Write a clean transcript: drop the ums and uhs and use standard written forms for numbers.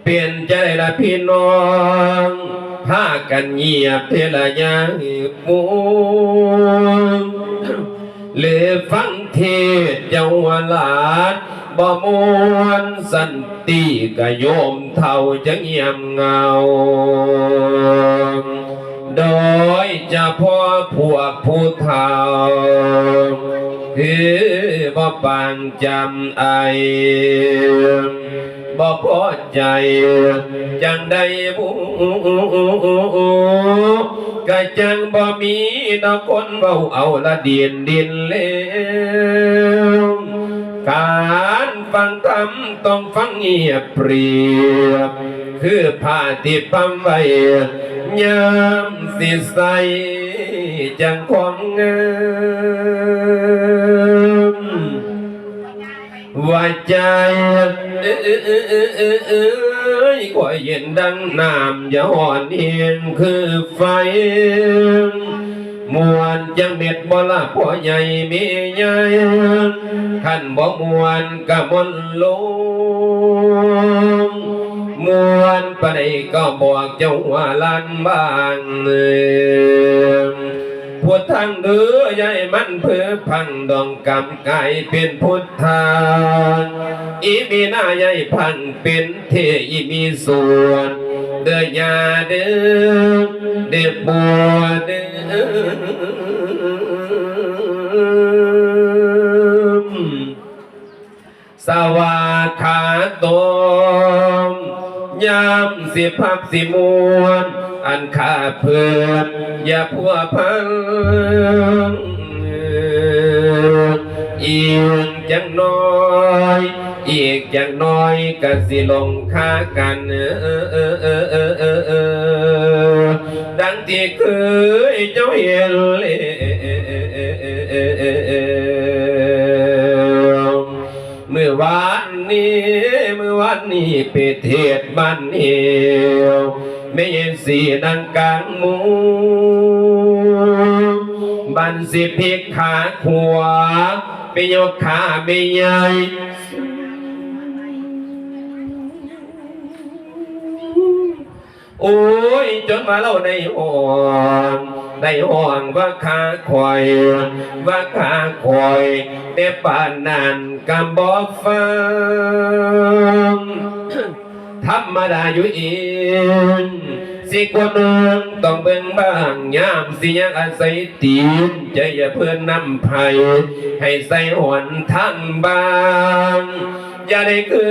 เปลี่ยนใจละพี่น้องพากันเงียบเทละยามูหรือฟังเทศเยาวราชบ่มวนสันติกะโยมเท่าจะเงียบเงาโดยจะพ่อพวกผู้เฒ่าคือบ่ปางจำไอบ่พอใจจังได้บุก็จังบ่มีดอกคนเบาเอาละดินเลวการฟังธรรมต้องฟังเงียบเปรียบคือผ้าที่ปั๊มไว้ยามสิใส่จังความงามว่าใจกว่าเย็นดังน้ำอย่าอ่อนเอียงคือไฟมวนจังเม็ดบ่ละพ่อใหญ่มีใหญ่ขันบ่มวนกะมนลงมวนปะไดก็บอกเจ้าว่าลันบ้านพุทธังเดือใหญ่มันเพื่อพังดองกำไก่เป็นพุทธาอีมีหน้าใหญ่พังเป็นเทอีมีส่วนเดือยาเดือเดือบัวเดือสวาขาตมยามสิพับสิมวนอันขาเพื่อนอย่าพัวพังอีกจังน้อยอีกจังน้อยก็สิลงค้ากันดังที่เคยเจ้าเห็นเมื่อวานนี้ไปเทศบ้านเอวไม่เห็นสีดังกลางมูบันสิพลิกขาขวาไปยกขาไม่ใหญ่โอ้ยจนมาเล่าในห้องว่าขาคอยว่าขาคอยแต่ป่านนั้นกำบอกฟังธรรมดาอยู่อีกสิกว่าเมืองต้องเบิ่งบ้างยามสิยังอาศัยตีนใจอย่าเพื่อนนำไผ่ให้ใส่หวนทั้งบางอย่าได้คือ